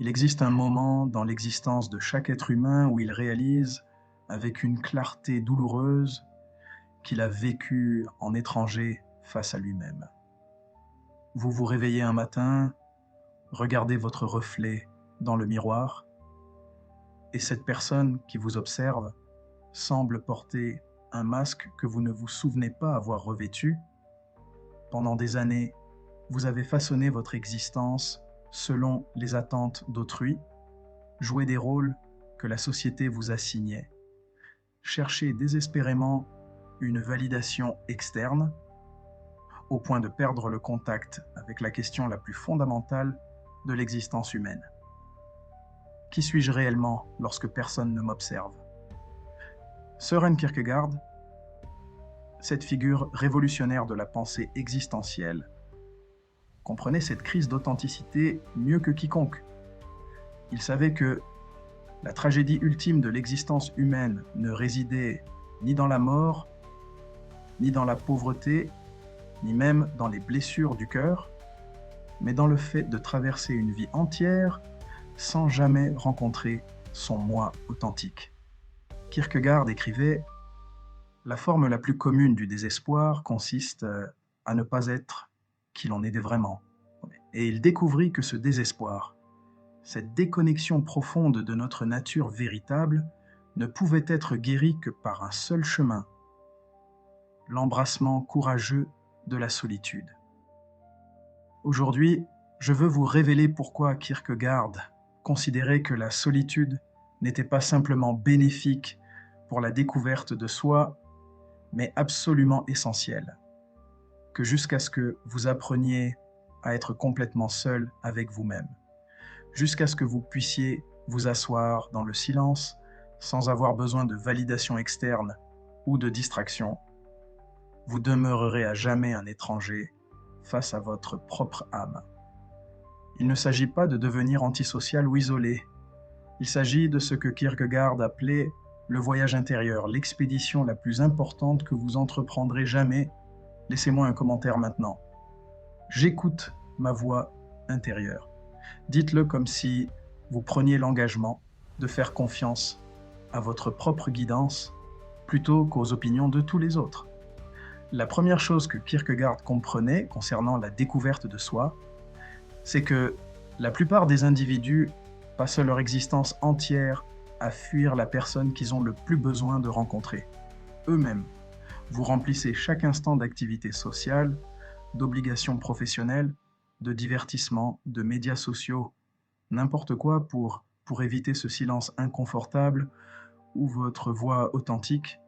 Il existe un moment dans l'existence de chaque être humain où il réalise, avec une clarté douloureuse, qu'il a vécu en étranger face à lui-même. Vous vous réveillez un matin, regardez votre reflet dans le miroir, et cette personne qui vous observe semble porter un masque que vous ne vous souvenez pas avoir revêtu. Pendant des années, vous avez façonné votre existence selon les attentes d'autrui, joué des rôles que la société vous assignait, cherché désespérément une validation externe, au point de perdre le contact avec la question la plus fondamentale de l'existence humaine. Qui suis-je réellement lorsque personne ne m'observe? Søren Kierkegaard, cette figure révolutionnaire de la pensée existentielle, comprenait cette crise d'authenticité mieux que quiconque. Il savait que la tragédie ultime de l'existence humaine ne résidait ni dans la mort, ni dans la pauvreté, ni même dans les blessures du cœur, mais dans le fait de traverser une vie entière sans jamais rencontrer son moi authentique. Kierkegaard écrivait « La forme la plus commune du désespoir consiste à ne pas être qui l'on est vraiment. » Et il découvrit que ce désespoir, cette déconnexion profonde de notre nature véritable, ne pouvait être guéri que par un seul chemin, l'embrassement courageux de la solitude. Aujourd'hui, je veux vous révéler pourquoi Kierkegaard considérait que la solitude n'était pas simplement bénéfique pour la découverte de soi, mais absolument essentielle. Que jusqu'à ce que vous appreniez à être complètement seul avec vous-même, jusqu'à ce que vous puissiez vous asseoir dans le silence sans avoir besoin de validation externe ou de distraction, vous demeurerez à jamais un étranger face à votre propre âme. Il ne s'agit pas de devenir antisocial ou isolé. Il s'agit de ce que Kierkegaard appelait le voyage intérieur, l'expédition la plus importante que vous entreprendrez jamais. Laissez-moi un commentaire maintenant. J'écoute ma voix intérieure. Dites-le comme si vous preniez l'engagement de faire confiance à votre propre guidance plutôt qu'aux opinions de tous les autres. La première chose que Kierkegaard comprenait concernant la découverte de soi, c'est que la plupart des individus passent leur existence entière à fuir la personne qu'ils ont le plus besoin de rencontrer, eux-mêmes. Vous remplissez chaque instant d'activité sociale, d'obligations professionnelles, de divertissement, de médias sociaux, n'importe quoi pour éviter ce silence inconfortable où votre voix authentique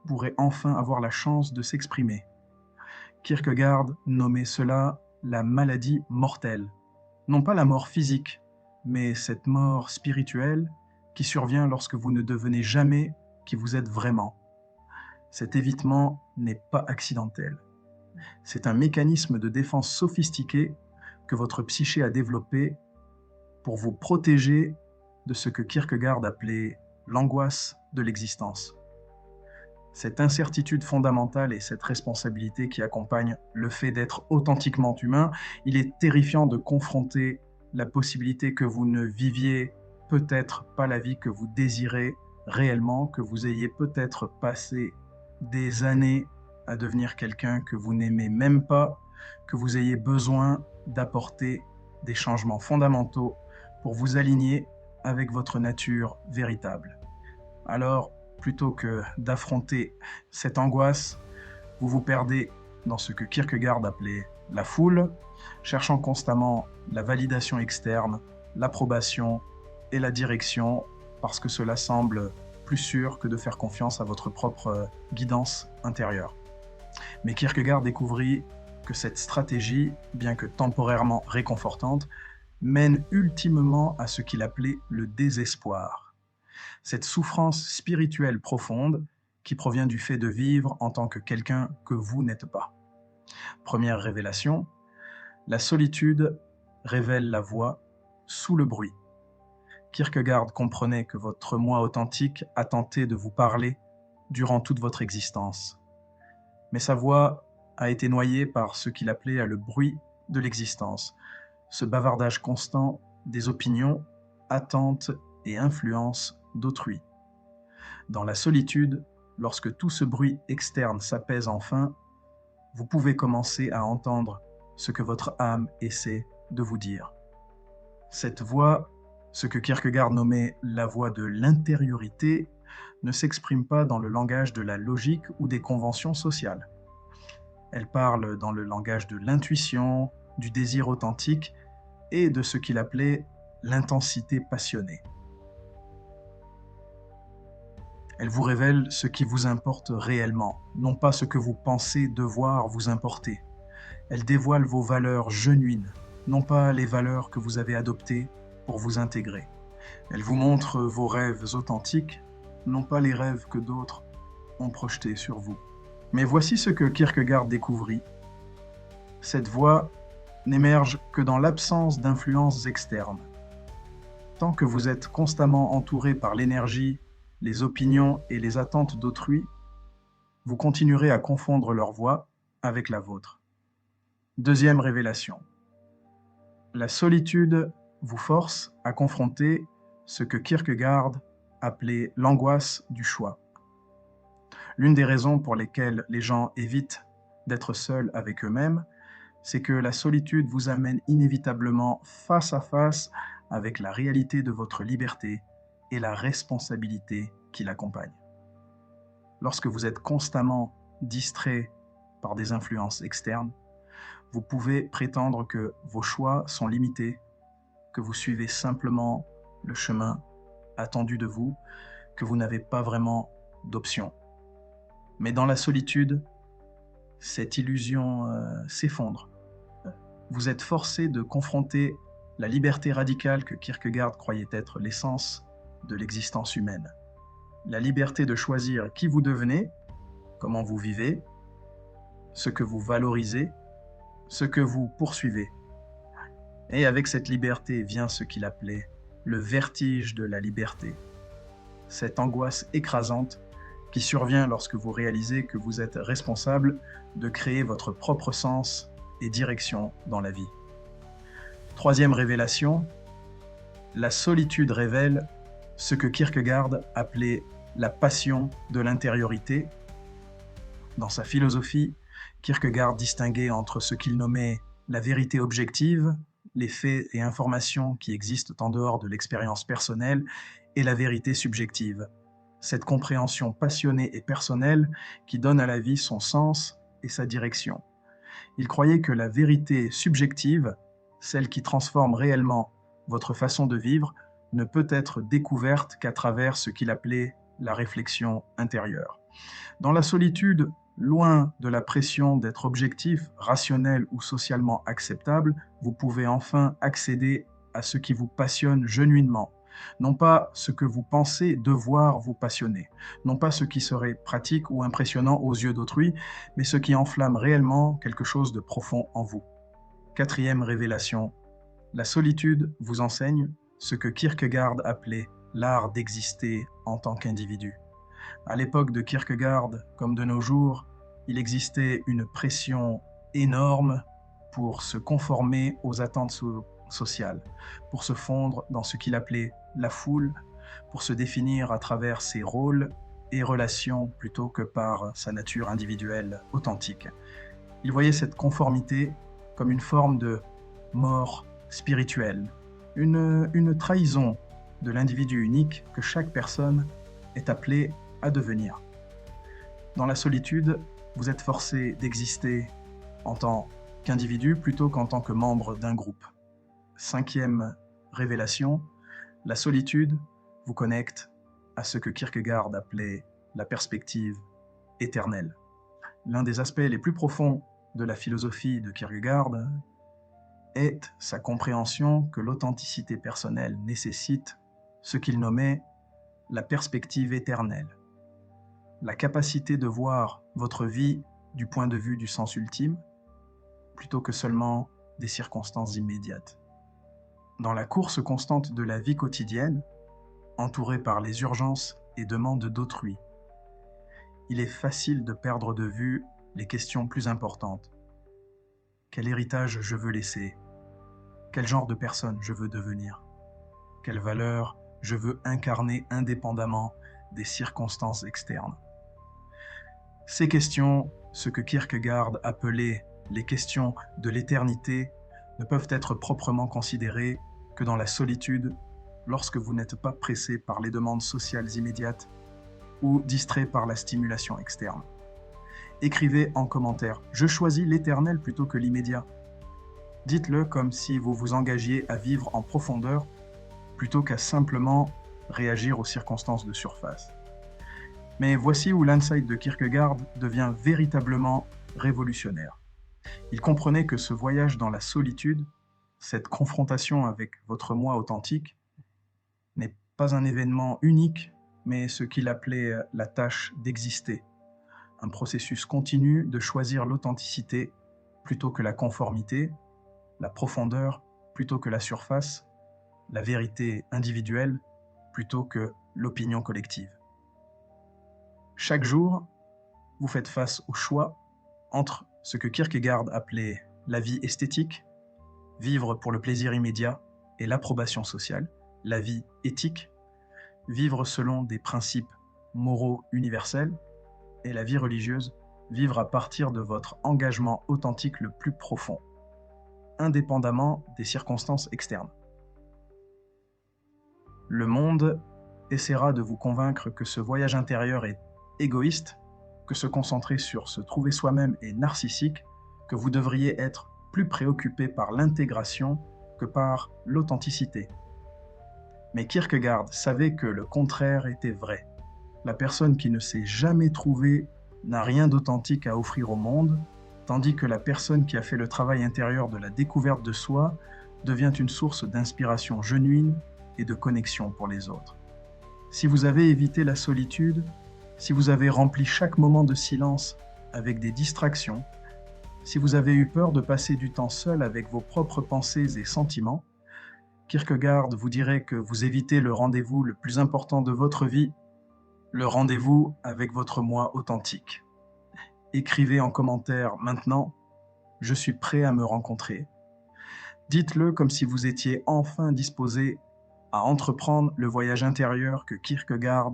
pourrait enfin avoir la chance de s'exprimer. Kierkegaard nommait cela la maladie mortelle. Non pas la mort physique, mais cette mort spirituelle qui survient lorsque vous ne devenez jamais qui vous êtes vraiment. Cet évitement n'est pas accidentel. C'est un mécanisme de défense sophistiqué que votre psyché a développé pour vous protéger de ce que Kierkegaard appelait l'angoisse de l'existence. Cette incertitude fondamentale et cette responsabilité qui accompagnent le fait d'être authentiquement humain, il est terrifiant de confronter la possibilité que vous ne viviez peut-être pas la vie que vous désirez réellement, que vous ayez peut-être passé des années à devenir quelqu'un que vous n'aimez même pas, que vous ayez besoin d'apporter des changements fondamentaux pour vous aligner avec votre nature véritable. Alors, plutôt que d'affronter cette angoisse, vous vous perdez dans ce que Kierkegaard appelait la foule, cherchant constamment la validation externe, l'approbation et la direction, parce que cela semble plus sûr que de faire confiance à votre propre guidance intérieure. Mais Kierkegaard découvrit que cette stratégie, bien que temporairement réconfortante, mène ultimement à ce qu'il appelait le désespoir. Cette souffrance spirituelle profonde qui provient du fait de vivre en tant que quelqu'un que vous n'êtes pas. Première révélation, la solitude révèle la voix sous le bruit. Kierkegaard comprenait que votre moi authentique a tenté de vous parler durant toute votre existence. Mais sa voix a été noyée par ce qu'il appelait le bruit de l'existence, ce bavardage constant des opinions attentes et influences d'autrui. Dans la solitude, lorsque tout ce bruit externe s'apaise enfin, vous pouvez commencer à entendre ce que votre âme essaie de vous dire. Cette voix, ce que Kierkegaard nommait la voix de l'intériorité, ne s'exprime pas dans le langage de la logique ou des conventions sociales. Elle parle dans le langage de l'intuition, du désir authentique et de ce qu'il appelait l'intensité passionnée. Elle vous révèle ce qui vous importe réellement, non pas ce que vous pensez devoir vous importer. Elle dévoile vos valeurs genuines, non pas les valeurs que vous avez adoptées pour vous intégrer. Elle vous montre vos rêves authentiques, non pas les rêves que d'autres ont projetés sur vous. Mais voici ce que Kierkegaard découvrit. Cette voix n'émerge que dans l'absence d'influences externes. Tant que vous êtes constamment entouré par l'énergie, les opinions et les attentes d'autrui, vous continuerez à confondre leur voix avec la vôtre. Deuxième révélation. La solitude vous force à confronter ce que Kierkegaard appelait l'angoisse du choix. L'une des raisons pour lesquelles les gens évitent d'être seuls avec eux-mêmes, c'est que la solitude vous amène inévitablement face à face avec la réalité de votre liberté et la responsabilité qui l'accompagne. Lorsque vous êtes constamment distrait par des influences externes, vous pouvez prétendre que vos choix sont limités, que vous suivez simplement le chemin attendu de vous, que vous n'avez pas vraiment d'option. Mais dans la solitude, cette illusion s'effondre. Vous êtes forcé de confronter la liberté radicale que Kierkegaard croyait être l'essence de l'existence humaine. La liberté de choisir qui vous devenez, comment vous vivez, ce que vous valorisez, ce que vous poursuivez. Et avec cette liberté vient ce qu'il appelait le vertige de la liberté. Cette angoisse écrasante qui survient lorsque vous réalisez que vous êtes responsable de créer votre propre sens et direction dans la vie. Troisième révélation, la solitude révèle ce que Kierkegaard appelait la passion de l'intériorité. Dans sa philosophie, Kierkegaard distinguait entre ce qu'il nommait la vérité objective, les faits et informations qui existent en dehors de l'expérience personnelle, et la vérité subjective, cette compréhension passionnée et personnelle qui donne à la vie son sens et sa direction. Il croyait que la vérité subjective, celle qui transforme réellement votre façon de vivre, ne peut être découverte qu'à travers ce qu'il appelait la réflexion intérieure. Dans la solitude, loin de la pression d'être objectif, rationnel ou socialement acceptable, vous pouvez enfin accéder à ce qui vous passionne genuinement. Non pas ce que vous pensez devoir vous passionner, non pas ce qui serait pratique ou impressionnant aux yeux d'autrui, mais ce qui enflamme réellement quelque chose de profond en vous. Quatrième révélation, la solitude vous enseigne ce que Kierkegaard appelait l'art d'exister en tant qu'individu. À l'époque de Kierkegaard, comme de nos jours, il existait une pression énorme pour se conformer aux attentes sociales, pour se fondre dans ce qu'il appelait la foule, pour se définir à travers ses rôles et relations plutôt que par sa nature individuelle authentique. Il voyait cette conformité comme une forme de mort spirituelle, une trahison de l'individu unique que chaque personne est appelée à devenir. Dans la solitude, vous êtes forcé d'exister en tant qu'individu plutôt qu'en tant que membre d'un groupe. Cinquième révélation, la solitude vous connecte à ce que Kierkegaard appelait la perspective éternelle. L'un des aspects les plus profonds de la philosophie de Kierkegaard est sa compréhension que l'authenticité personnelle nécessite ce qu'il nommait la perspective éternelle, la capacité de voir votre vie du point de vue du sens ultime, plutôt que seulement des circonstances immédiates. Dans la course constante de la vie quotidienne, entourée par les urgences et demandes d'autrui, il est facile de perdre de vue les questions plus importantes. Quel héritage je veux laisser? Quel genre de personne je veux devenir? quelle valeur je veux incarner indépendamment des circonstances externes. Ces questions, ce que Kierkegaard appelait les questions de l'éternité, ne peuvent être proprement considérées que dans la solitude, lorsque vous n'êtes pas pressé par les demandes sociales immédiates ou distrait par la stimulation externe. Écrivez en commentaire « Je choisis l'éternel plutôt que l'immédiat ». Dites-le comme si vous vous engagiez à vivre en profondeur plutôt qu'à simplement réagir aux circonstances de surface. Mais voici où l'insight de Kierkegaard devient véritablement révolutionnaire. Il comprenait que ce voyage dans la solitude, cette confrontation avec votre moi authentique, n'est pas un événement unique, mais ce qu'il appelait la tâche d'exister, un processus continu de choisir l'authenticité plutôt que la conformité, la profondeur plutôt que la surface, la vérité individuelle plutôt que l'opinion collective. Chaque jour, vous faites face au choix entre ce que Kierkegaard appelait la vie esthétique, vivre pour le plaisir immédiat et l'approbation sociale, la vie éthique, vivre selon des principes moraux universels, et la vie religieuse, vivre à partir de votre engagement authentique le plus profond, indépendamment des circonstances externes. Le monde essaiera de vous convaincre que ce voyage intérieur est égoïste, que se concentrer sur se trouver soi-même est narcissique, que vous devriez être plus préoccupé par l'intégration que par l'authenticité. Mais Kierkegaard savait que le contraire était vrai. La personne qui ne s'est jamais trouvée n'a rien d'authentique à offrir au monde, tandis que la personne qui a fait le travail intérieur de la découverte de soi devient une source d'inspiration genuine et de connexion pour les autres. Si vous avez évité la solitude, si vous avez rempli chaque moment de silence avec des distractions, si vous avez eu peur de passer du temps seul avec vos propres pensées et sentiments, Kierkegaard vous dirait que vous évitez le rendez-vous le plus important de votre vie, le rendez-vous avec votre moi authentique. Écrivez en commentaire maintenant « Je suis prêt à me rencontrer ». Dites-le comme si vous étiez enfin disposé à entreprendre le voyage intérieur que Kierkegaard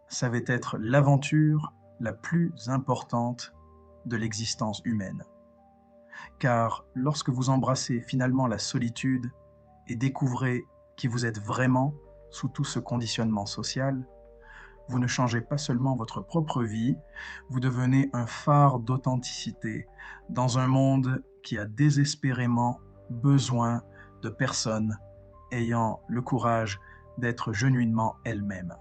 savait être l'aventure la plus importante de l'existence humaine. Car lorsque vous embrassez finalement la solitude et découvrez qui vous êtes vraiment sous tout ce conditionnement social, vous ne changez pas seulement votre propre vie, vous devenez un phare d'authenticité dans un monde qui a désespérément besoin de personnes ayant le courage d'être genuinement elles-mêmes.